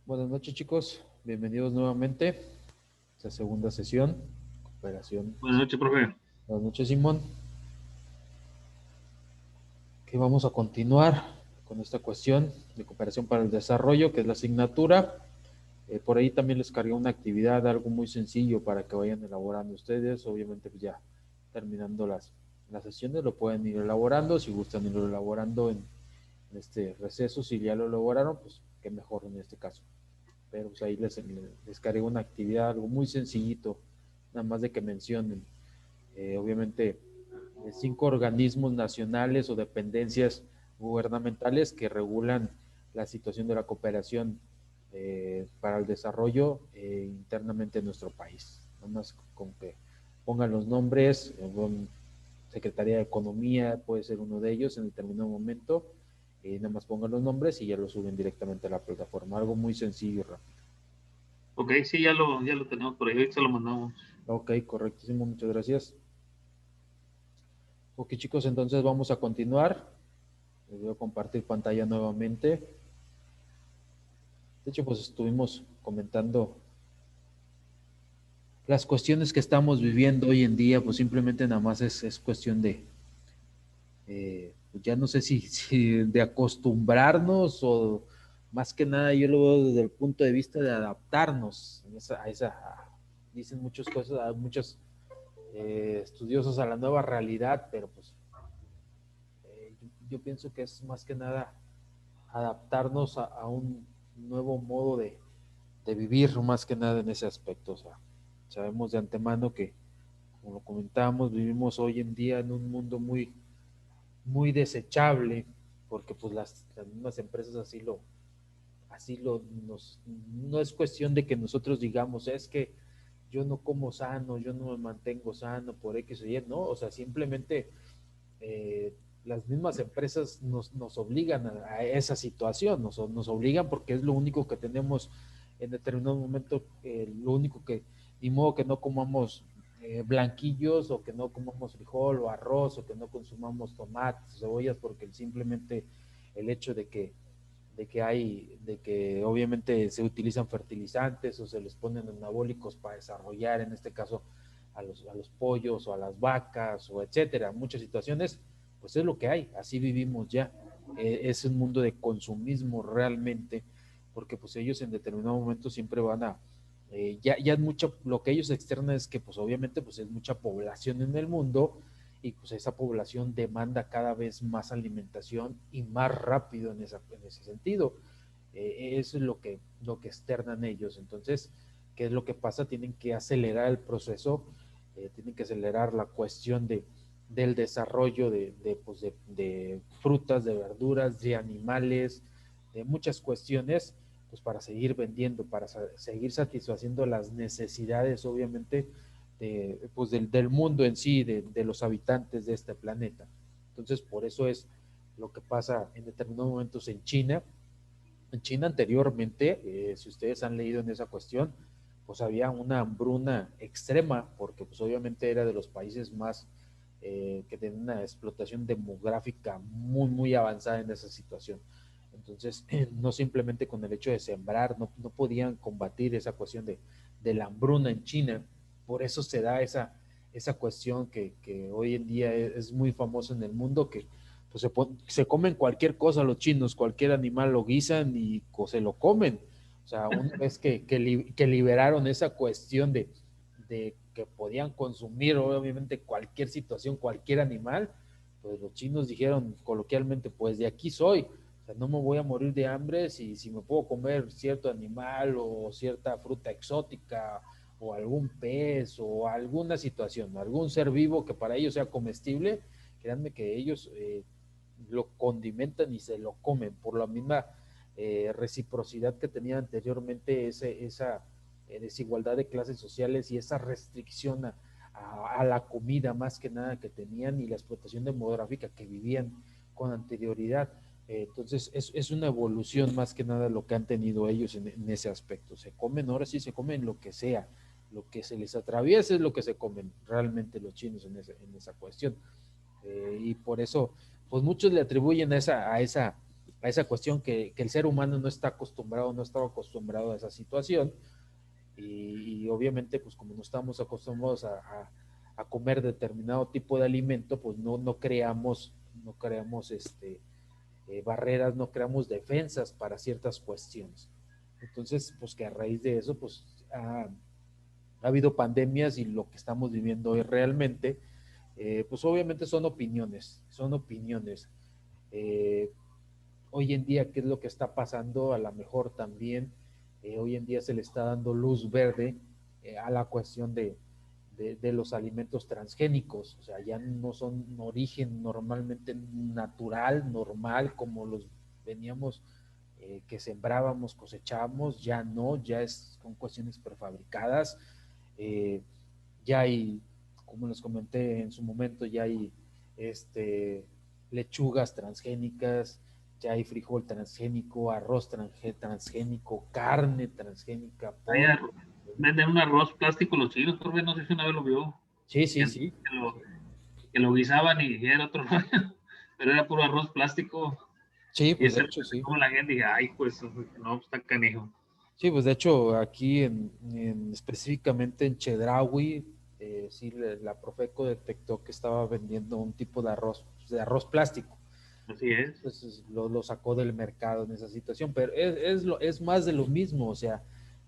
Buenas noches, chicos. Bienvenidos nuevamente a esta segunda sesión. Cooperación. Buenas noches, profe. Buenas noches, Simón. Que vamos a continuar con esta cuestión de cooperación para el desarrollo, que es la asignatura. Por ahí también les cargué una actividad, algo muy sencillo para que vayan elaborando ustedes. Obviamente, pues ya terminando las sesiones, lo pueden ir elaborando. Si gustan irlo elaborando en este receso, si ya lo elaboraron, pues qué mejor en este caso. Pero pues ahí les cargué una actividad, algo muy sencillito, nada más de que mencionen, obviamente, 5 organismos nacionales o dependencias gubernamentales que regulan la situación de la cooperación para el desarrollo internamente en nuestro país. Nada más con que pongan los nombres, Secretaría de Economía puede ser uno de ellos en determinado momento, nada más pongan los nombres y ya lo suben directamente a la plataforma. Algo muy sencillo y rápido. Ok, sí, ya lo tenemos por ahí, ahorita se lo mandamos. Ok, correctísimo, muchas gracias. Ok, chicos, entonces vamos a continuar. Les voy a compartir pantalla nuevamente. De hecho, pues estuvimos comentando las cuestiones que estamos viviendo hoy en día, pues simplemente nada más es cuestión de, pues ya no sé si de acostumbrarnos o más que nada yo lo veo desde el punto de vista de adaptarnos dicen muchas cosas, a muchos estudiosos a la nueva realidad, pero pues yo pienso que es más que nada adaptarnos a un nuevo modo de vivir, más que nada en ese aspecto. O sea, sabemos de antemano que, como lo comentábamos, vivimos hoy en día en un mundo muy desechable, porque pues las mismas empresas no es cuestión de que nosotros digamos, es que yo no como sano, yo no me mantengo sano por X o Y, no, o sea, simplemente eh, las mismas empresas nos obligan a esa situación, nos obligan porque es lo único que tenemos en determinado momento, lo único que, ni modo que no comamos blanquillos o que no comamos frijol o arroz o que no consumamos tomates, cebollas, porque simplemente el hecho de que obviamente se utilizan fertilizantes o se les ponen anabólicos para desarrollar, en este caso, a los pollos o a las vacas o etcétera, muchas situaciones, pues es lo que hay, así vivimos ya. Es un mundo de consumismo realmente, porque pues ellos en determinado momento siempre van a, ya es mucho, lo que ellos externan es que pues obviamente pues es mucha población en el mundo y pues esa población demanda cada vez más alimentación y más rápido en ese sentido. Eso es lo que externan ellos. Entonces, ¿qué es lo que pasa? Tienen que acelerar el proceso, tienen que acelerar la cuestión del desarrollo pues de frutas, de verduras, de animales, de muchas cuestiones, pues para seguir vendiendo, para seguir satisfaciendo las necesidades, obviamente, pues del mundo en sí, de los habitantes de este planeta. Entonces, por eso es lo que pasa en determinados momentos en China. En China anteriormente, si ustedes han leído en esa cuestión, pues había una hambruna extrema, porque pues obviamente era de los países más que tenían una explotación demográfica muy avanzada en esa situación. Entonces, no simplemente con el hecho de sembrar, no podían combatir esa cuestión de la hambruna en China. Por eso se da esa cuestión que hoy en día es muy famosa en el mundo, que pues se comen cualquier cosa los chinos, cualquier animal lo guisan y se lo comen. O sea, una vez que liberaron esa cuestión de que podían consumir obviamente cualquier situación, cualquier animal, pues los chinos dijeron coloquialmente, pues de aquí soy. O sea, no me voy a morir de hambre si me puedo comer cierto animal o cierta fruta exótica o algún pez o alguna situación, algún ser vivo que para ellos sea comestible. Créanme que ellos lo condimentan y se lo comen por la misma reciprocidad que tenía anteriormente esa desigualdad de clases sociales y esa restricción a la comida más que nada que tenían y la explotación demográfica que vivían con anterioridad. Entonces es una evolución más que nada lo que han tenido ellos en ese aspecto. Se comen, ahora sí se comen lo que sea, lo que se les atraviesa es lo que se comen realmente los chinos en esa cuestión. Y por eso, pues muchos le atribuyen esa cuestión que el ser humano no está acostumbrado, no estaba acostumbrado a esa situación y obviamente pues como no estamos acostumbrados a comer determinado tipo de alimento, pues no creamos barreras, no creamos defensas para ciertas cuestiones. Entonces, pues que a raíz de eso, pues ha habido pandemias y lo que estamos viviendo hoy realmente, pues obviamente son opiniones. Eh, Hoy en día, ¿qué es lo que está pasando? A lo mejor también hoy en día se le está dando luz verde a la cuestión de los alimentos transgénicos, o sea, ya no son un origen normalmente natural, normal, como los veníamos, que sembrábamos, cosechábamos, ya no, ya es con cuestiones prefabricadas, eh, ya hay, como les comenté en su momento, ya hay este, lechugas transgénicas, ya hay frijol transgénico, arroz transgénico, carne transgénica, Ahí pollo. venden un arroz plástico los chinos, porque no sé si una vez lo vio, Sí, que, sí, sí. que lo guisaban y era otro rollo, pero era puro arroz plástico. Sí, Y pues de ese hecho sí. como la gente dije, ay, pues no, está canijo. Sí, pues de hecho aquí específicamente en Chedraui, sí, la Profeco detectó que estaba vendiendo un tipo de arroz plástico. Así es. Entonces lo sacó del mercado en esa situación, pero es más de lo mismo, o sea,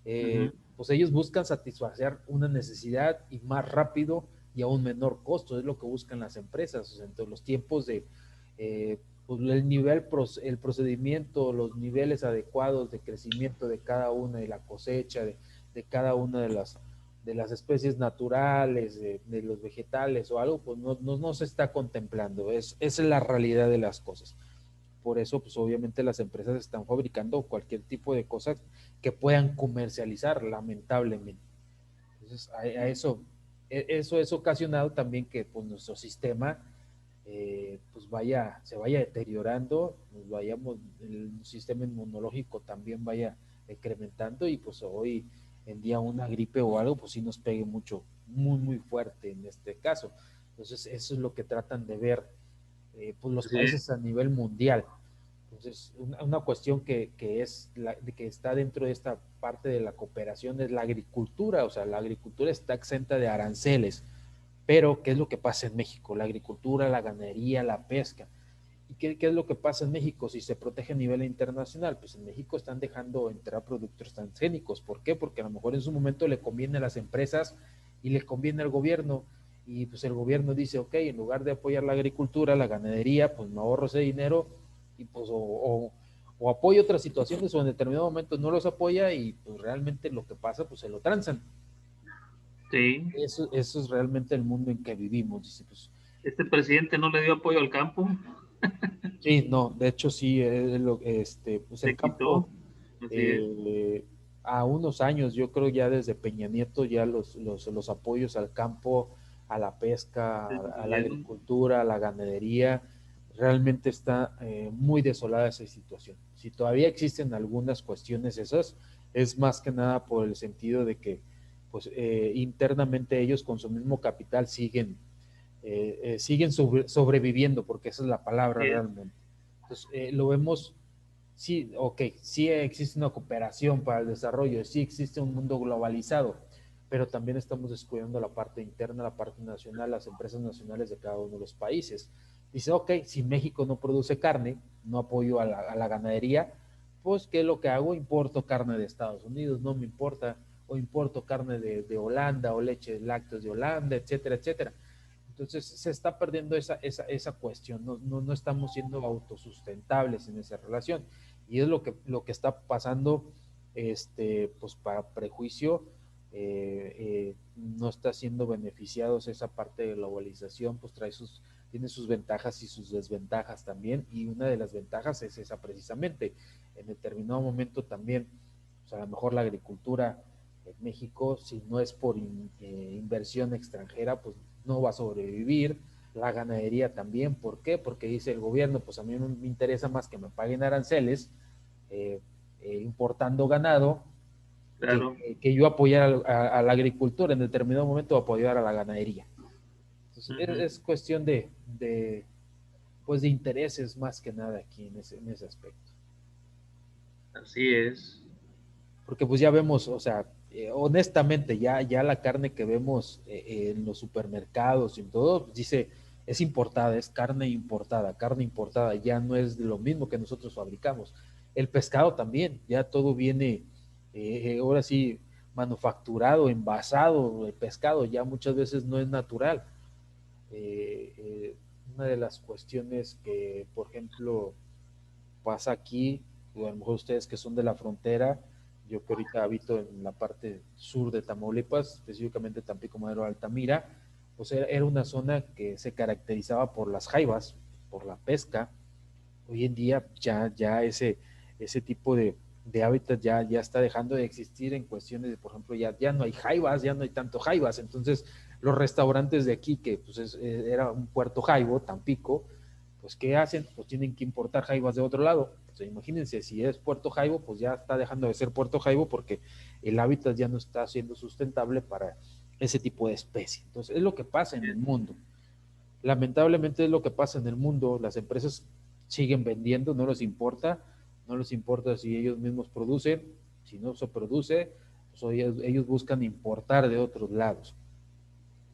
Uh-huh. pues ellos buscan satisfacer una necesidad y más rápido y a un menor costo, es lo que buscan las empresas, o sea, entonces los tiempos pues el nivel, el procedimiento, los niveles adecuados de crecimiento de cada una de la cosecha, de cada una de las especies naturales, de los vegetales o algo, pues no se está contemplando, es la realidad de las cosas. Por eso, pues obviamente las empresas están fabricando cualquier tipo de cosas que puedan comercializar, lamentablemente. Entonces, eso es ocasionado también que pues, nuestro sistema pues se vaya deteriorando, el sistema inmunológico también vaya incrementando y pues hoy en día una gripe o algo, pues sí nos pegue mucho, muy, muy fuerte en este caso. Entonces, eso es lo que tratan de ver pues los Así es. países a nivel mundial. Entonces, una cuestión que está dentro de esta parte de la cooperación es la agricultura, o sea, la agricultura está exenta de aranceles, pero ¿qué es lo que pasa en México? La agricultura, la ganadería, la pesca. ¿Y qué es lo que pasa en México si se protege a nivel internacional? Pues en México están dejando entrar productos transgénicos. ¿Por qué? Porque a lo mejor en su momento le conviene a las empresas y le conviene al gobierno. Y pues el gobierno dice, ok, en lugar de apoyar la agricultura, la ganadería, pues me ahorro ese dinero y pues o apoyo otras situaciones o en determinado momento no los apoya y pues realmente lo que pasa, pues se lo transan. Sí. Eso es realmente el mundo en que vivimos. Dice, pues, Este presidente no le dio apoyo al campo, sí, no, de hecho sí, pues el se campo, quitó. Así es. eh, a unos años, yo creo ya desde Peña Nieto, ya los apoyos al campo, a la pesca, a la Disminuyeron. agricultura, a la ganadería, realmente está muy desolada esa situación. Si todavía existen algunas cuestiones esas, es más que nada por el sentido de que pues internamente ellos con su mismo capital siguen sobreviviendo, porque esa es la palabra Así es. realmente. Entonces, lo vemos, sí, ok, sí existe una cooperación para el desarrollo, sí existe un mundo globalizado, pero también estamos descuidando la parte interna, la parte nacional, las empresas nacionales de cada uno de los países. Dice, ok, si México no produce carne, no apoyo a la ganadería, pues ¿qué es lo que hago? Importo carne de Estados Unidos, no me importa, o importo carne de Holanda o leche de lácteos de Holanda, etcétera, etcétera. Entonces se está perdiendo esa cuestión, no estamos siendo autosustentables en esa relación. Y es lo que está pasando, pues para prejuicio, no está siendo beneficiados esa parte de globalización, pues tiene sus ventajas y sus desventajas también, y una de las ventajas es esa precisamente. En determinado momento también, pues a lo mejor la agricultura en México, si no es por inversión extranjera, pues no va a sobrevivir. La ganadería también, ¿por qué? Porque dice el gobierno, pues a mí me interesa más que me paguen aranceles eh, importando ganado que, Claro. que yo apoyar a la agricultura, en determinado momento apoyar a la ganadería. Entonces, Uh-huh. es cuestión de pues de intereses más que nada aquí en ese aspecto. Así es. Porque pues ya vemos, o sea, honestamente, ya la carne que vemos en los supermercados y todo, pues dice, es importada, es carne importada, ya no es lo mismo que nosotros fabricamos. El pescado también, ya todo viene, ahora sí, manufacturado, envasado, el pescado ya muchas veces no es natural. Una de las cuestiones que, por ejemplo, pasa aquí, o a lo mejor ustedes que son de la frontera, yo que ahorita habito en la parte sur de Tamaulipas, específicamente Tampico, Madero, Altamira, pues era una zona que se caracterizaba por las jaivas, por la pesca. Hoy en día ya ese tipo de hábitat ya está dejando de existir en cuestiones de, por ejemplo, ya no hay jaivas, ya no hay tanto jaivas, entonces los restaurantes de aquí, que pues era un puerto jaibo, Tampico, pues ¿qué hacen? Pues tienen que importar jaivas de otro lado. O sea, imagínense, si es Puerto Jaibo, pues ya está dejando de ser Puerto Jaibo porque el hábitat ya no está siendo sustentable para ese tipo de especie. Entonces, es lo que pasa en el mundo. Lamentablemente es lo que pasa en el mundo. Las empresas siguen vendiendo, no les importa, no les importa si ellos mismos producen, si no se produce, pues ellos buscan importar de otros lados.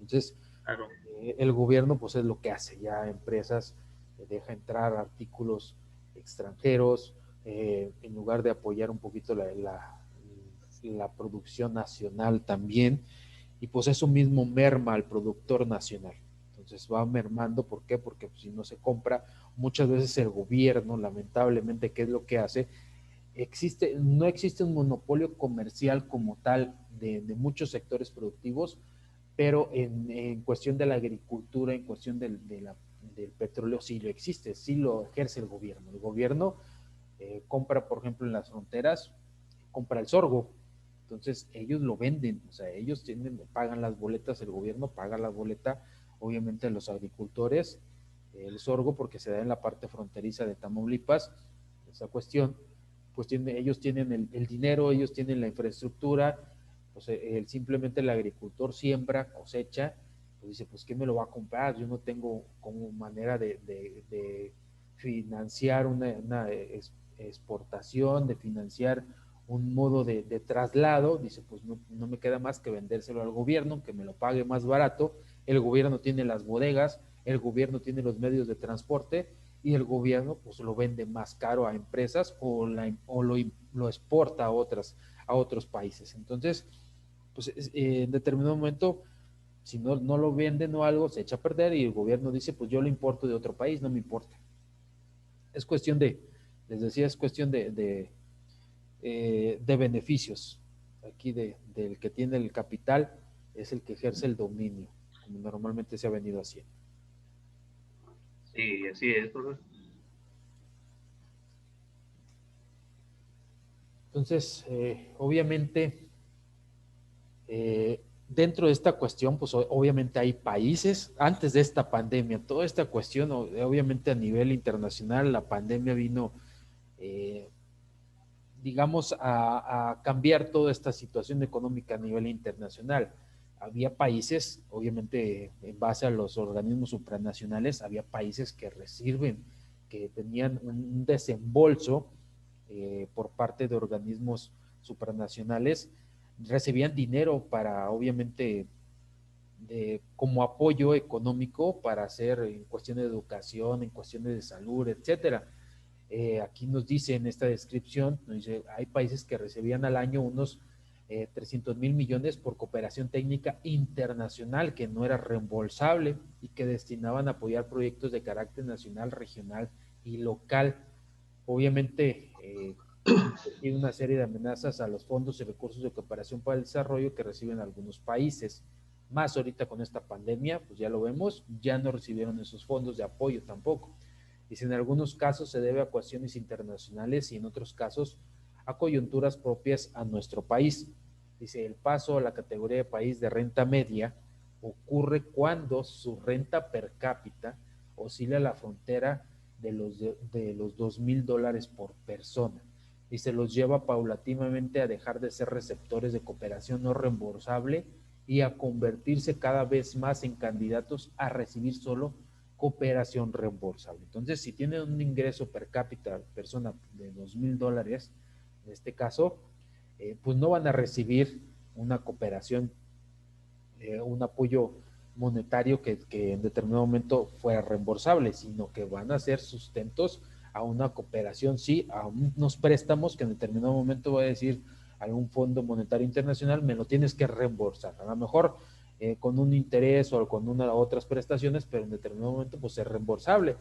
Entonces, Claro. el gobierno pues es lo que hace, ya empresas deja entrar artículos extranjeros en lugar de apoyar un poquito la producción nacional también, y pues eso mismo merma al productor nacional. Entonces va mermando, ¿por qué? Porque pues, si no se compra, muchas veces el gobierno, lamentablemente, ¿qué es lo que hace? No existe un monopolio comercial como tal de muchos sectores productivos, pero en cuestión de la agricultura, en cuestión del petróleo, sí lo existe, sí lo ejerce el gobierno. El gobierno compra, por ejemplo, en las fronteras, compra el sorgo, entonces ellos lo venden, o sea, pagan las boletas, el gobierno paga la boleta, obviamente a los agricultores, el sorgo, porque se da en la parte fronteriza de Tamaulipas, esa cuestión, pues ellos tienen el dinero, ellos tienen la infraestructura, pues simplemente el agricultor siembra, cosecha, pues dice, pues ¿quién me lo va a comprar? Yo no tengo como manera de financiar una exportación, de financiar un modo de traslado, dice, pues no me queda más que vendérselo al gobierno, que me lo pague más barato, el gobierno tiene las bodegas, el gobierno tiene los medios de transporte y el gobierno pues lo vende más caro a empresas lo exporta a otros países. Entonces, pues en determinado momento, si no lo venden o algo, se echa a perder y el gobierno dice, pues yo lo importo de otro país, no me importa. Es cuestión les decía, es cuestión de beneficios. Aquí del que tiene el capital es el que ejerce el dominio, como normalmente se ha venido haciendo. Sí, así es, profe. Entonces, obviamente, dentro de esta cuestión, pues obviamente hay países, antes de esta pandemia, toda esta cuestión, obviamente a nivel internacional, la pandemia vino, eh, digamos, a cambiar toda esta situación económica a nivel internacional. Había países, obviamente en base a los organismos supranacionales, había países que reciben, que tenían un desembolso por parte de organismos supranacionales, recibían dinero para, obviamente, como apoyo económico para hacer en cuestiones de educación, en cuestiones de salud, etcétera. Aquí nos dice en esta descripción, nos dice, hay países que recibían al año unos 300 mil millones por cooperación técnica internacional que no era reembolsable y que destinaban a apoyar proyectos de carácter nacional, regional y local. Obviamente, tiene una serie de amenazas a los fondos y recursos de cooperación para el desarrollo que reciben algunos países. Más ahorita con esta pandemia, pues ya lo vemos, ya no recibieron esos fondos de apoyo tampoco. Y si en algunos casos se debe a cuestiones internacionales y en otros casos a coyunturas propias a nuestro país. Dice, el paso a la categoría de país de renta media ocurre cuando su renta per cápita oscila a la frontera de los $2,000 por persona y se los lleva paulatinamente a dejar de ser receptores de cooperación no reembolsable y a convertirse cada vez más en candidatos a recibir solo cooperación reembolsable. Entonces, si tienen un ingreso per cápita persona de $2,000, en este caso, pues no van a recibir una cooperación, un apoyo monetario que en determinado momento fuera reembolsable, sino que van a ser sustentos a una cooperación, sí, a unos préstamos que en determinado momento va a decir algún fondo monetario internacional, me lo tienes que reembolsar. A lo mejor con un interés o con una u otras prestaciones, pero en determinado momento pues es reembolsable.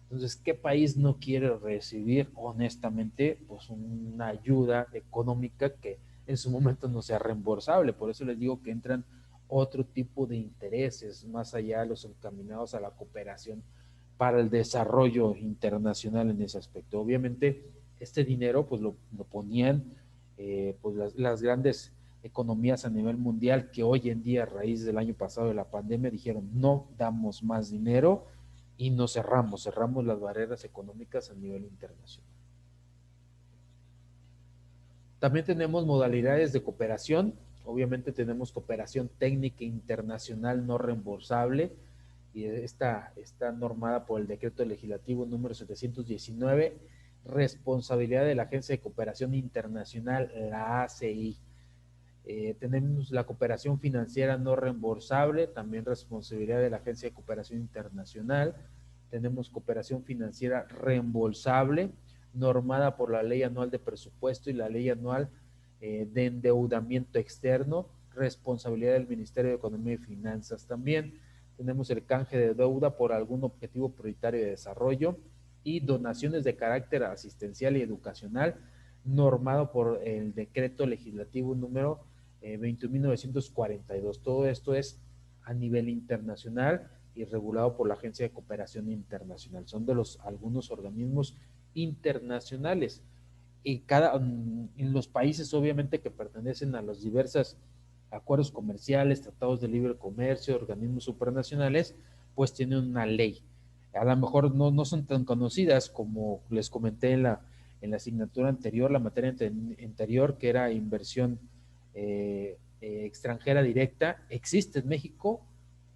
Entonces, ¿qué país no quiere recibir honestamente pues una ayuda económica que en su momento no sea reembolsable? Por eso les digo que entran otro tipo de intereses más allá de los encaminados a la cooperación para el desarrollo internacional en ese aspecto. Obviamente, este dinero pues lo ponían pues las grandes economías a nivel mundial que hoy en día, a raíz del año pasado de la pandemia, dijeron no damos más dinero y nos cerramos las barreras económicas a nivel internacional. También tenemos modalidades de cooperación. Obviamente tenemos cooperación técnica internacional no reembolsable, y está normada por el decreto legislativo número 719, responsabilidad de la Agencia de Cooperación Internacional, la ACI. Tenemos la cooperación financiera no reembolsable, también responsabilidad de la Agencia de Cooperación Internacional. Tenemos cooperación financiera reembolsable, normada por la Ley Anual de Presupuesto y la Ley Anual de Endeudamiento Externo, responsabilidad del Ministerio de Economía y Finanzas también. Tenemos el canje de deuda por algún objetivo prioritario de desarrollo y donaciones de carácter asistencial y educacional, normado por el decreto legislativo número 21.942. Todo esto es a nivel internacional y regulado por la Agencia de Cooperación Internacional. Son de los algunos organismos internacionales y en los países obviamente que pertenecen a los diversos acuerdos comerciales, tratados de libre comercio, organismos supranacionales, pues tienen una ley. A lo mejor no son tan conocidas como les comenté en la asignatura anterior, la materia anterior, que era inversión extranjera directa. Existe en México,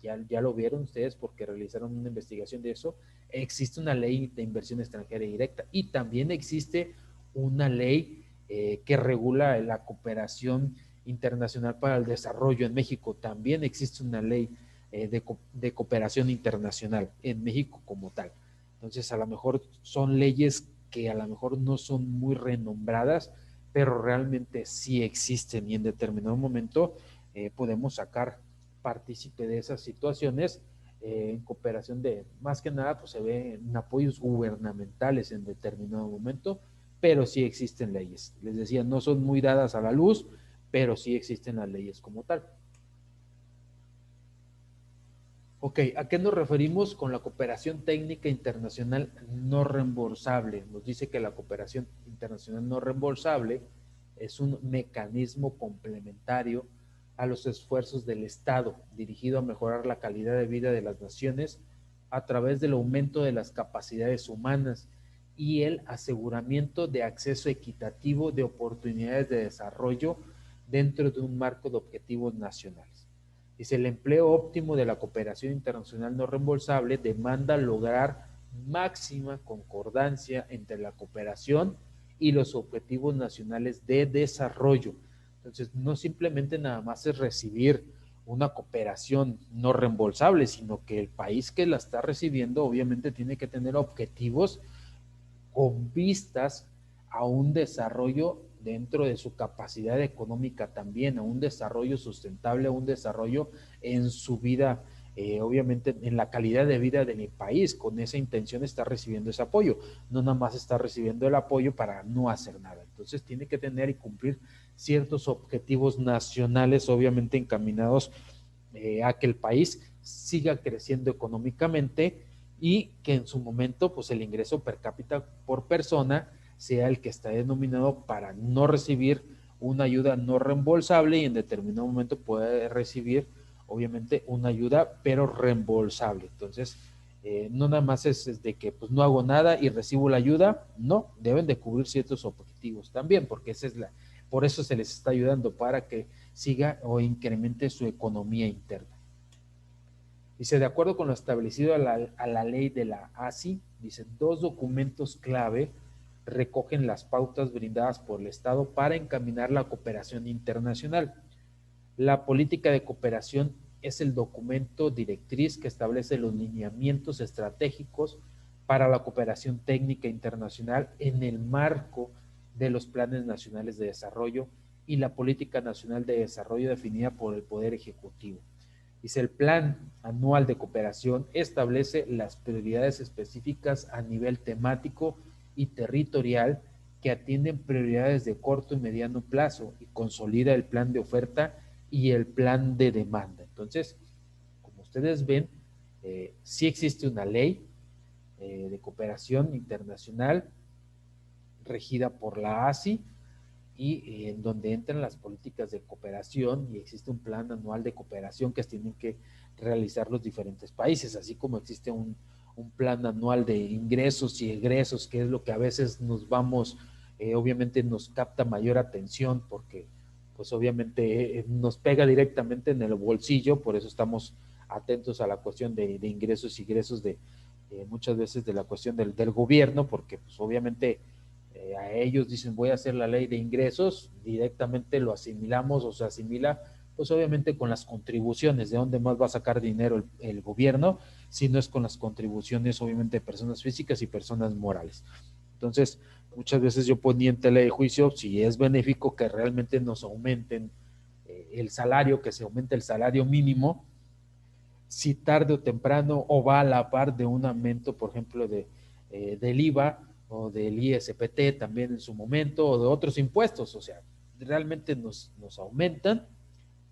ya lo vieron ustedes porque realizaron una investigación de eso. Existe una ley de inversión extranjera directa y también existe una ley que regula la cooperación internacional para el desarrollo en México. También existe una ley de cooperación internacional en México como tal. Entonces, a lo mejor son leyes que a lo mejor no son muy renombradas, pero realmente sí existen y en determinado momento podemos sacar partícipe de esas situaciones en cooperación de, más que nada, pues se ve en apoyos gubernamentales en determinado momento, pero sí existen leyes. Les decía, no son muy dadas a la luz, pero sí existen las leyes como tal. Ok, ¿a qué nos referimos con la cooperación técnica internacional no reembolsable? Nos dice que la cooperación internacional no reembolsable es un mecanismo complementario a los esfuerzos del Estado dirigido a mejorar la calidad de vida de las naciones a través del aumento de las capacidades humanas y el aseguramiento de acceso equitativo de oportunidades de desarrollo dentro de un marco de objetivos nacionales. Dice, el empleo óptimo de la cooperación internacional no reembolsable demanda lograr máxima concordancia entre la cooperación y los objetivos nacionales de desarrollo. Entonces, no simplemente nada más es recibir una cooperación no reembolsable, sino que el país que la está recibiendo obviamente tiene que tener objetivos con vistas a un desarrollo dentro de su capacidad económica también, a un desarrollo sustentable, a un desarrollo en su vida, obviamente en la calidad de vida del país. Con esa intención está recibiendo ese apoyo, no nada más está recibiendo el apoyo para no hacer nada. Entonces tiene que tener y cumplir ciertos objetivos nacionales, obviamente encaminados a que el país siga creciendo económicamente y que en su momento pues el ingreso per cápita por persona sea el que está denominado para no recibir una ayuda no reembolsable y en determinado momento puede recibir obviamente una ayuda pero reembolsable. Entonces no nada más es de que pues no hago nada y recibo la ayuda, no, deben de cubrir ciertos objetivos también, porque esa es por eso se les está ayudando para que siga o incremente su economía interna. Dice, de acuerdo con lo establecido a la ley de la ASI, dice, dos documentos clave recogen las pautas brindadas por el Estado para encaminar la cooperación internacional. La política de cooperación es el documento directriz que establece los lineamientos estratégicos para la cooperación técnica internacional en el marco de los planes nacionales de desarrollo y la política nacional de desarrollo definida por el Poder Ejecutivo. Dice, el plan anual de cooperación establece las prioridades específicas a nivel temático y territorial que atienden prioridades de corto y mediano plazo y consolida el plan de oferta y el plan de demanda. Entonces, como ustedes ven, sí existe una ley de cooperación internacional regida por la ASI y en donde entran las políticas de cooperación y existe un plan anual de cooperación que tienen que realizar los diferentes países, así como existe un plan anual de ingresos y egresos, que es lo que a veces nos vamos, obviamente nos capta mayor atención porque pues obviamente nos pega directamente en el bolsillo, por eso estamos atentos a la cuestión de ingresos y egresos de muchas veces de la cuestión del gobierno, porque pues obviamente a ellos dicen voy a hacer la ley de ingresos, directamente lo asimilamos o se asimila pues obviamente con las contribuciones, de dónde más va a sacar dinero el gobierno, si no es con las contribuciones obviamente de personas físicas y personas morales. Entonces, muchas veces yo ponía en tela de juicio si es benéfico que realmente nos aumenten el salario, que se aumente el salario mínimo, si tarde o temprano o va a la par de un aumento, por ejemplo, del IVA o del ISPT también en su momento, o de otros impuestos, o sea, realmente nos aumentan,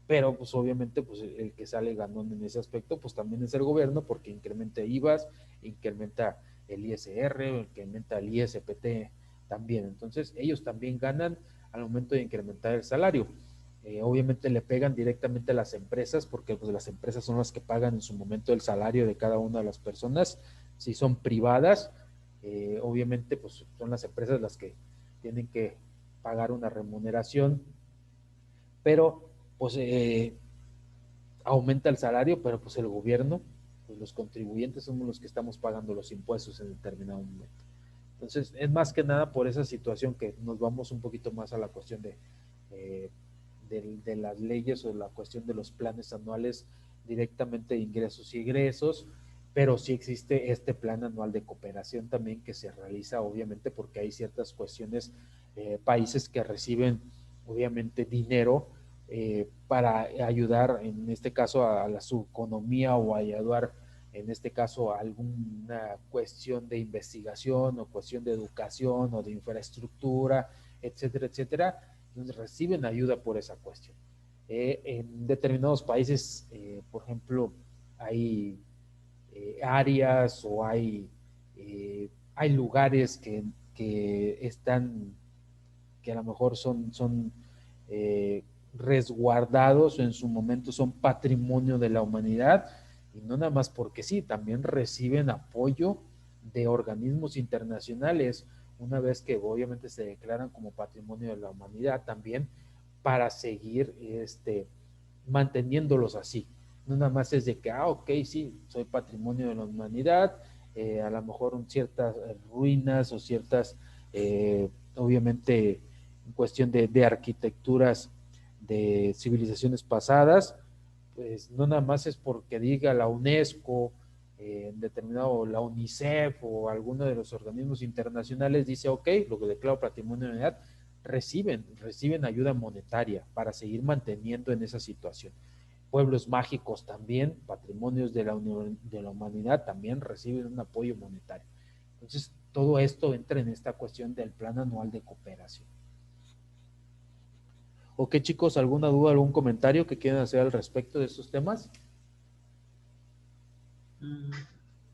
pero pues obviamente pues el que sale ganando en ese aspecto pues también es el gobierno porque incrementa IVAs, incrementa el ISR, incrementa el ISPT también, entonces ellos también ganan al momento de incrementar el salario. Obviamente le pegan directamente a las empresas porque pues las empresas son las que pagan en su momento el salario de cada una de las personas. Si son privadas, obviamente pues son las empresas las que tienen que pagar una remuneración, pero pues aumenta el salario, pero pues el gobierno, pues los contribuyentes somos los que estamos pagando los impuestos en determinado momento. Entonces, es más que nada por esa situación que nos vamos un poquito más a la cuestión eh, de las leyes o la cuestión de los planes anuales directamente de ingresos y egresos, pero sí existe este plan anual de cooperación también que se realiza obviamente porque hay ciertas cuestiones, países que reciben obviamente dinero para ayudar en este caso a la su economía o ayudar en este caso a alguna cuestión de investigación o cuestión de educación o de infraestructura, etcétera, etcétera, entonces reciben ayuda por esa cuestión. En determinados países, por ejemplo, hay áreas o hay lugares que están, que a lo mejor son resguardados o en su momento son patrimonio de la humanidad y no nada más porque sí, también reciben apoyo de organismos internacionales una vez que obviamente se declaran como patrimonio de la humanidad también para seguir manteniéndolos así. No nada más es de que, ok, sí, soy patrimonio de la humanidad, a lo mejor ciertas ruinas o ciertas, obviamente, en cuestión de arquitecturas de civilizaciones pasadas, pues no nada más es porque diga la UNESCO, determinado la UNICEF o alguno de los organismos internacionales dice, ok, lo que declaro patrimonio de la humanidad, reciben ayuda monetaria para seguir manteniendo en esa situación. Pueblos mágicos también, patrimonios de la humanidad, también reciben un apoyo monetario. Entonces, todo esto entra en esta cuestión del plan anual de cooperación. Ok, chicos, ¿alguna duda, algún comentario que quieran hacer al respecto de estos temas?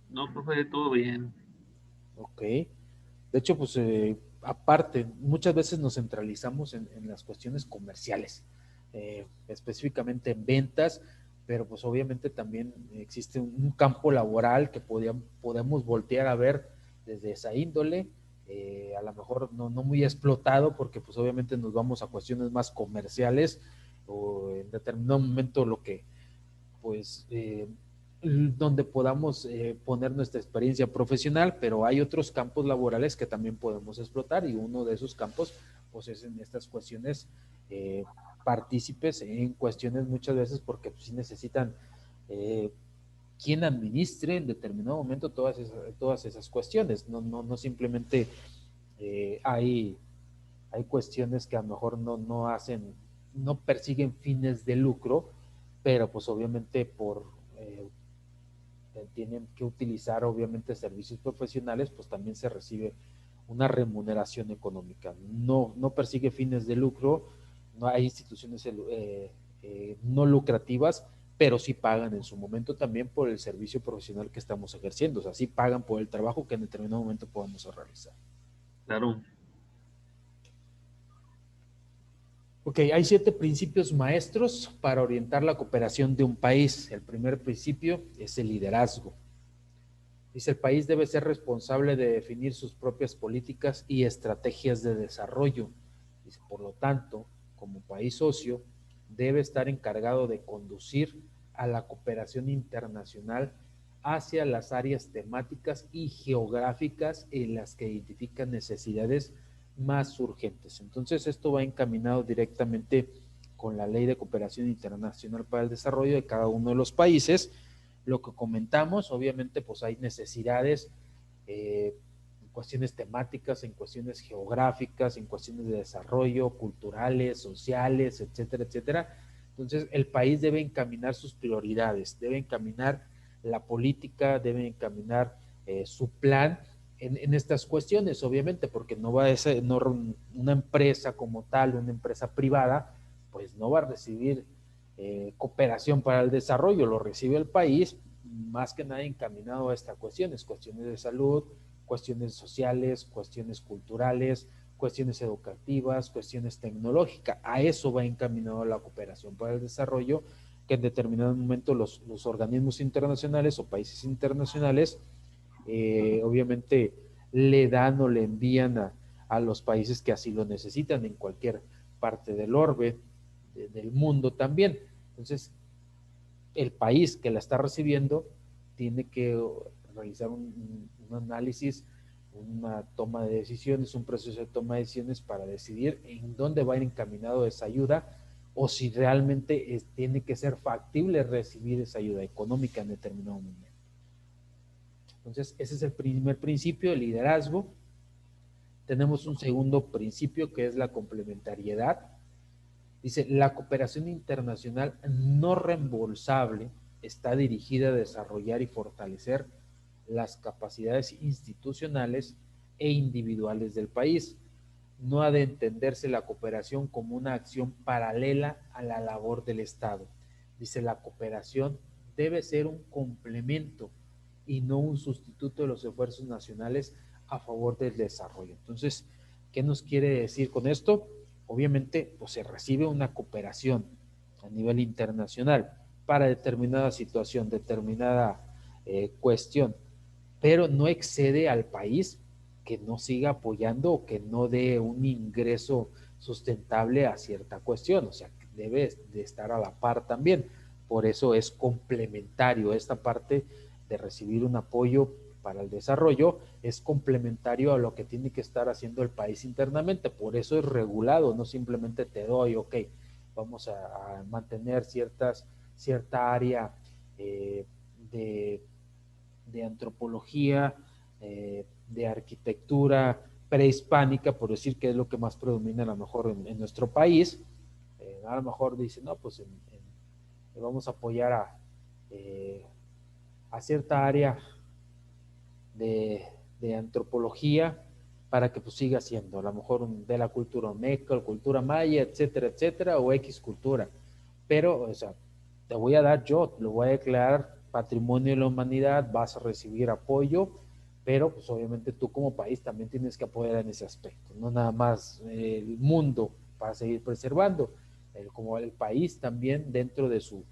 No, profe, todo bien. Ok. De hecho, pues aparte, muchas veces nos centralizamos en las cuestiones comerciales, específicamente en ventas, pero pues obviamente también existe un campo laboral que podemos voltear a ver desde esa índole, a lo mejor no muy explotado, porque pues obviamente nos vamos a cuestiones más comerciales o en determinado momento lo que pues donde podamos poner nuestra experiencia profesional, pero hay otros campos laborales que también podemos explotar y uno de esos campos pues es en estas cuestiones partícipes en cuestiones muchas veces porque pues, sí necesitan quien administre en determinado momento todas esas cuestiones, no simplemente hay cuestiones que a lo mejor no hacen, no persiguen fines de lucro, pero pues obviamente tienen que utilizar obviamente servicios profesionales, pues también se recibe una remuneración económica. No persigue fines de lucro, no hay instituciones no lucrativas, pero sí pagan en su momento también por el servicio profesional que estamos ejerciendo, o sea, sí pagan por el trabajo que en determinado momento podamos realizar. Claro. Ok, hay 7 principios maestros para orientar la cooperación de un país. El primer principio es el liderazgo. Dice, el país debe ser responsable de definir sus propias políticas y estrategias de desarrollo. Dice, por lo tanto, como país socio, debe estar encargado de conducir a la cooperación internacional hacia las áreas temáticas y geográficas en las que identifican necesidades más urgentes. Entonces, esto va encaminado directamente con la Ley de Cooperación Internacional para el Desarrollo de cada uno de los países. Lo que comentamos, obviamente, pues hay necesidades en cuestiones temáticas, en cuestiones geográficas, en cuestiones de desarrollo, culturales, sociales, etcétera, etcétera. Entonces, el país debe encaminar sus prioridades, debe encaminar la política, debe encaminar su plan en estas cuestiones, obviamente, porque no va a ser una empresa como tal, una empresa privada, pues no va a recibir cooperación para el desarrollo, lo recibe el país, más que nada encaminado a estas cuestiones de salud, cuestiones sociales, cuestiones culturales, cuestiones educativas, cuestiones tecnológicas. A eso va encaminado la cooperación para el desarrollo, que en determinado momento los organismos internacionales o países internacionales, obviamente, le dan o le envían a los países que así lo necesitan en cualquier parte del orbe, del mundo también. Entonces, el país que la está recibiendo tiene que realizar un análisis, una toma de decisiones, un proceso de toma de decisiones para decidir en dónde va a ir encaminado esa ayuda o si realmente tiene que ser factible recibir esa ayuda económica en determinado momento. Entonces, ese es el primer principio, el liderazgo. Tenemos un segundo principio que es la complementariedad. Dice, la cooperación internacional no reembolsable está dirigida a desarrollar y fortalecer las capacidades institucionales e individuales del país. No ha de entenderse la cooperación como una acción paralela a la labor del Estado. Dice, la cooperación debe ser un complemento y no un sustituto de los esfuerzos nacionales a favor del desarrollo. Entonces, ¿qué nos quiere decir con esto? Obviamente, pues se recibe una cooperación a nivel internacional para determinada situación, determinada cuestión, pero no excede al país que no siga apoyando o que no dé un ingreso sustentable a cierta cuestión, o sea, debe de estar a la par también. Por eso es complementario esta parte de recibir un apoyo para el desarrollo, es complementario a lo que tiene que estar haciendo el país internamente, por eso es regulado, no simplemente te doy, ok, vamos a mantener cierta área de antropología, de arquitectura prehispánica, por decir que es lo que más predomina a lo mejor en nuestro país. A lo mejor dicen, no, pues vamos a apoyar a cierta área de antropología para que pues siga siendo, a lo mejor de la cultura meca, o cultura maya, etcétera, etcétera, o X cultura. Pero, o sea, te voy a dar yo, lo voy a declarar patrimonio de la humanidad, vas a recibir apoyo, pero pues obviamente tú como país también tienes que apoyar en ese aspecto, no nada más el mundo para seguir preservando, como el país también dentro de su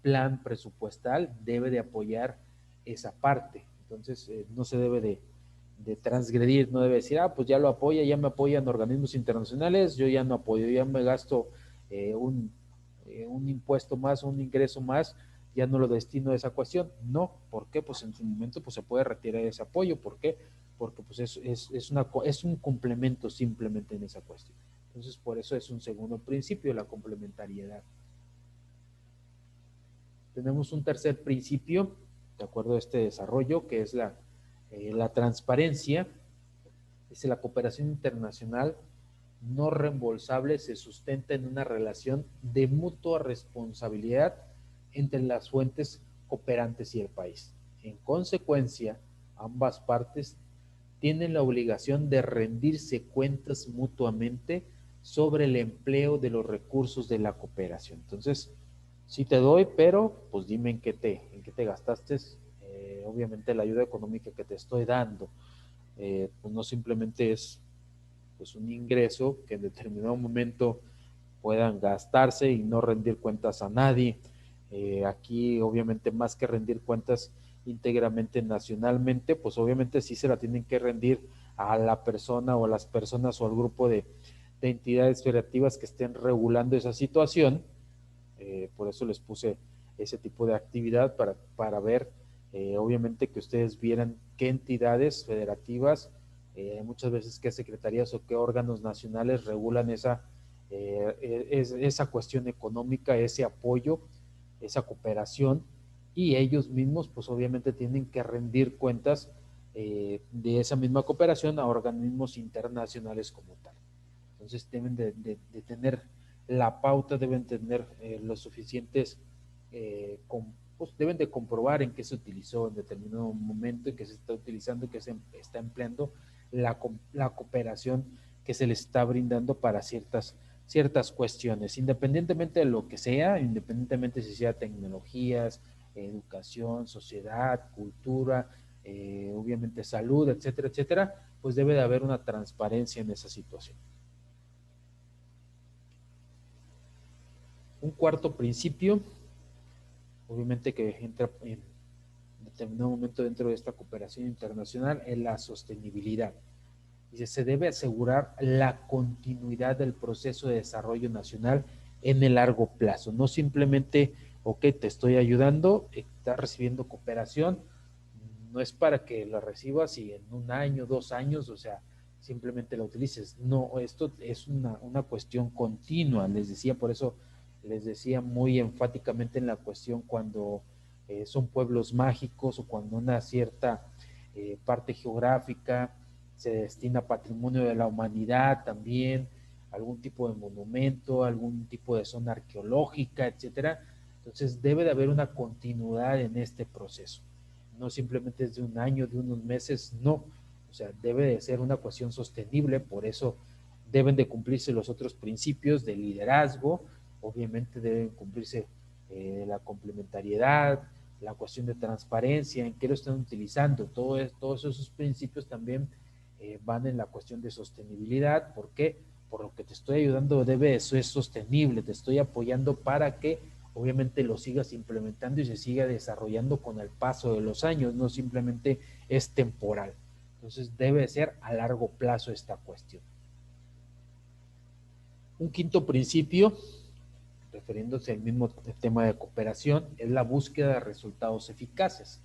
plan presupuestal debe de apoyar esa parte. Entonces, no se debe de transgredir, no debe decir, pues ya lo apoya, ya me apoyan organismos internacionales, yo ya no apoyo, ya me gasto un impuesto más, un ingreso más, ya no lo destino a esa cuestión. No, ¿por qué? Pues en su momento pues se puede retirar ese apoyo. ¿Por qué? Porque pues es un complemento simplemente en esa cuestión. Entonces, por eso es un segundo principio, la complementariedad. Tenemos un tercer principio, de acuerdo a este desarrollo, que es la transparencia. Dice, la cooperación internacional no reembolsable se sustenta en una relación de mutua responsabilidad entre las fuentes cooperantes y el país. En consecuencia, ambas partes tienen la obligación de rendirse cuentas mutuamente sobre el empleo de los recursos de la cooperación. Entonces, sí te doy, pero pues dime en qué te gastaste, obviamente la ayuda económica que te estoy dando. Pues no simplemente es pues un ingreso que en determinado momento puedan gastarse y no rendir cuentas a nadie. Aquí obviamente más que rendir cuentas íntegramente nacionalmente, pues obviamente sí se la tienen que rendir a la persona o a las personas o al grupo de entidades federativas que estén regulando esa situación. Por eso les puse ese tipo de actividad para ver, obviamente que ustedes vieran qué entidades federativas, muchas veces qué secretarías o qué órganos nacionales regulan esa cuestión económica, ese apoyo, esa cooperación, y ellos mismos pues obviamente tienen que rendir cuentas de esa misma cooperación a organismos internacionales como tal. Entonces deben de tener la pauta, deben tener los suficientes, pues deben de comprobar en qué se utilizó en determinado momento, en qué se está utilizando, en qué se está empleando la cooperación que se les está brindando para ciertas cuestiones, independientemente de lo que sea, independientemente si sea tecnologías, educación, sociedad, cultura, obviamente salud, etcétera, etcétera, pues debe de haber una transparencia en esa situación. Un cuarto principio, obviamente que entra en determinado momento dentro de esta cooperación internacional, es la sostenibilidad. Dice, se debe asegurar la continuidad del proceso de desarrollo nacional en el largo plazo, no simplemente, ok, te estoy ayudando, estás recibiendo cooperación, no es para que la recibas y en un año, 2 años, o sea, simplemente la utilices. No, esto es una cuestión continua, les decía, por eso les decía muy enfáticamente en la cuestión cuando son pueblos mágicos o cuando una cierta parte geográfica se destina a patrimonio de la humanidad también, algún tipo de monumento, algún tipo de zona arqueológica, etcétera. Entonces debe de haber una continuidad en este proceso. No simplemente es de un año, de unos meses, no. O sea, debe de ser una cuestión sostenible, por eso deben de cumplirse los otros principios de liderazgo, obviamente deben cumplirse la complementariedad, la cuestión de transparencia, en qué lo están utilizando, todos esos principios también van en la cuestión de sostenibilidad. ¿Por qué? Por lo que te estoy ayudando debe eso es sostenible, te estoy apoyando para que obviamente lo sigas implementando y se siga desarrollando con el paso de los años, no simplemente es temporal. Entonces debe ser a largo plazo esta cuestión. Un quinto principio, refiriéndose al mismo tema de cooperación, es la búsqueda de resultados eficaces.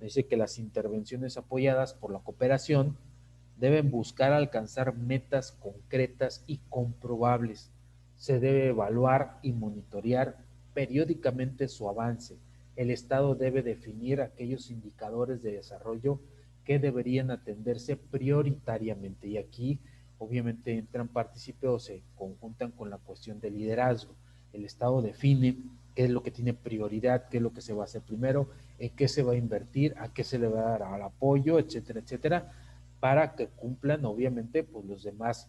Dice que las intervenciones apoyadas por la cooperación deben buscar alcanzar metas concretas y comprobables. Se debe evaluar y monitorear periódicamente su avance. El Estado debe definir aquellos indicadores de desarrollo que deberían atenderse prioritariamente. Y aquí obviamente entran partícipes o se conjuntan con la cuestión de liderazgo. El Estado define qué es lo que tiene prioridad, qué es lo que se va a hacer primero, en qué se va a invertir, a qué se le va a dar al apoyo, etcétera, etcétera, para que cumplan obviamente pues los demás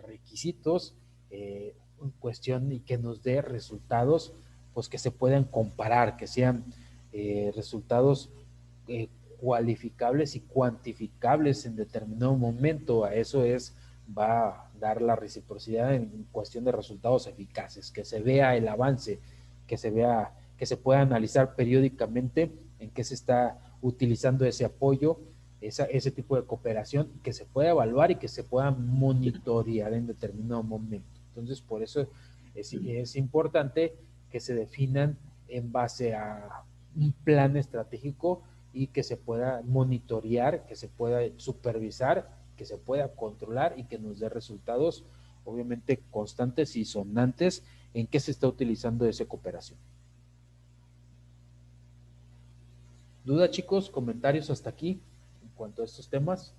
requisitos en cuestión y que nos dé resultados pues que se puedan comparar, que sean resultados cualificables y cuantificables en determinado momento. A eso va a dar la reciprocidad en cuestión de resultados eficaces, que se vea el avance, que se pueda analizar periódicamente en qué se está utilizando ese apoyo, ese tipo de cooperación, que se pueda evaluar y que se pueda monitorear en determinado momento. Entonces, por eso es importante que se definan en base un plan estratégico y que se pueda monitorear, que se pueda supervisar, que se pueda controlar y que nos dé resultados obviamente constantes y sonantes en qué se está utilizando esa cooperación. ¿Duda, chicos? ¿Comentarios hasta aquí en cuanto a estos temas?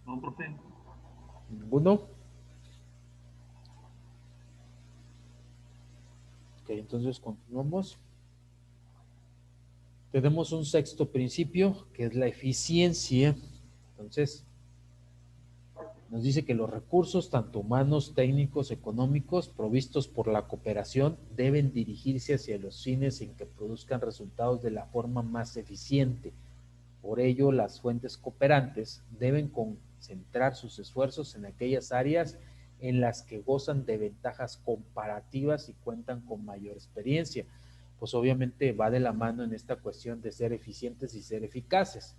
No, profe. ¿Ninguno? Ok, entonces continuamos. Tenemos un sexto principio, que es la eficiencia. Entonces, nos dice que los recursos, tanto humanos, técnicos, económicos, provistos por la cooperación, deben dirigirse hacia los fines en que produzcan resultados de la forma más eficiente. Por ello, las fuentes cooperantes deben concentrar sus esfuerzos en aquellas áreas en las que gozan de ventajas comparativas y cuentan con mayor experiencia. Pues obviamente va de la mano en esta cuestión de ser eficientes y ser eficaces.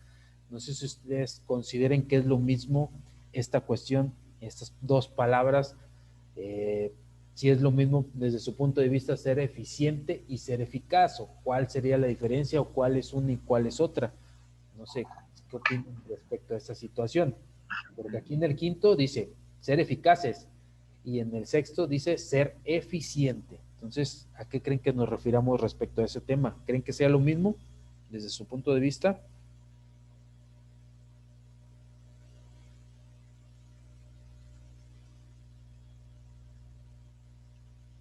No sé si ustedes consideren que es lo mismo esta cuestión, estas dos palabras, si es lo mismo desde su punto de vista ser eficiente y ser eficaz, o cuál sería la diferencia, o cuál es una y cuál es otra. No sé qué opinan respecto a esta situación, porque aquí en el quinto dice ser eficaces y en el sexto dice ser eficiente. Entonces, ¿a qué creen que nos refiramos respecto a ese tema? ¿Creen que sea lo mismo desde su punto de vista?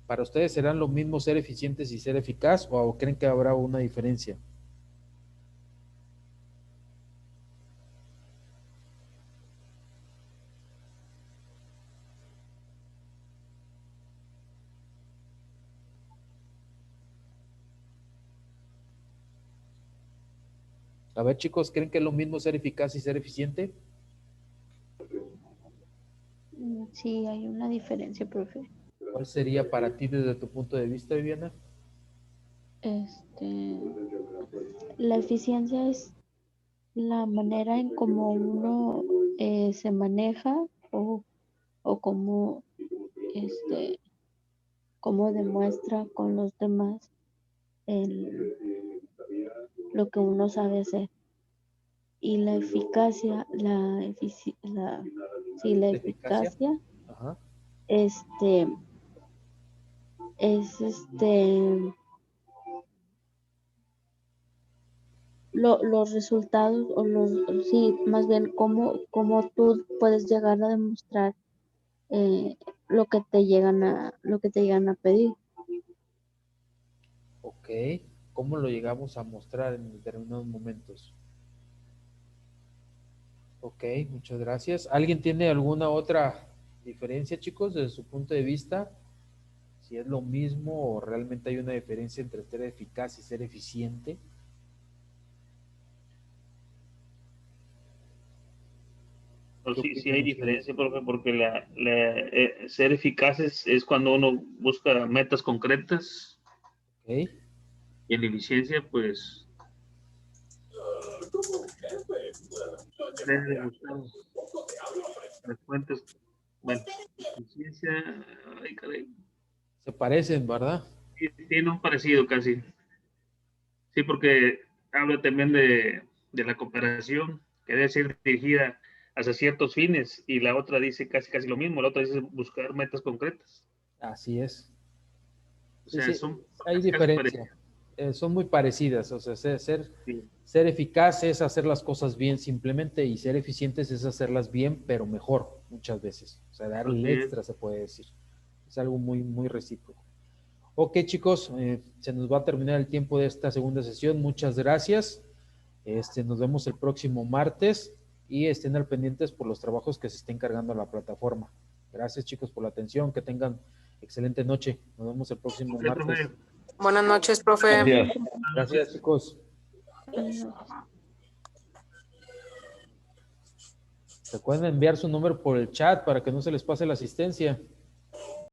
¿Para ustedes serán lo mismo ser eficientes y ser eficaz o creen que habrá una diferencia? A ver, chicos, ¿creen que es lo mismo ser eficaz y ser eficiente? Sí, hay una diferencia, profe. ¿Cuál sería para ti desde tu punto de vista, Viviana? La eficiencia es la manera en cómo uno se maneja o cómo, cómo demuestra con los demás el- lo que uno sabe hacer. Y la eficacia, sí, la ¿Eficacia? eficacia, Ajá. este, es los resultados sí, más bien cómo tú puedes llegar a demostrar eh, lo que te llegan a pedir. Ok. ¿Cómo lo llegamos a mostrar en determinados momentos? Ok, muchas gracias. ¿Alguien tiene alguna otra diferencia, chicos, desde su punto de vista? Si es lo mismo o realmente hay una diferencia entre ser eficaz y ser eficiente. Pero ¿Qué sí, sí opinan hay ustedes? diferencia, profe, porque ser eficaz es cuando uno busca metas concretas Ok, y en la eficiencia, pues, debe buscar las fuentes. Bueno, eficiencia, ay, caray, se parecen, ¿verdad? sí, tiene un parecido casi. Sí, porque habla también de la cooperación, que debe ser dirigida hacia ciertos fines, y la otra dice casi lo mismo, la otra dice buscar metas concretas. Así es. O Sí, sea, sí, son hay casi diferencia. parecidas. Son muy parecidas. O sea, Sí, ser eficaz es hacer las cosas bien simplemente y ser eficientes es hacerlas bien, pero mejor muchas veces. O sea, darle el así es. extra se puede decir. Es algo muy, muy recíproco. Ok, chicos, se nos va a terminar el tiempo de esta segunda sesión. Muchas gracias. Nos vemos el próximo martes y estén al pendientes por los trabajos que se esté encargando la plataforma. Gracias, chicos, por la atención. Que tengan excelente noche. Nos vemos el próximo Ok, martes. profe. Buenas noches, profe. Gracias. Buenas Gracias, noches. chicos. Eh, Recuerden enviar su número por el chat para que no se les pase la asistencia.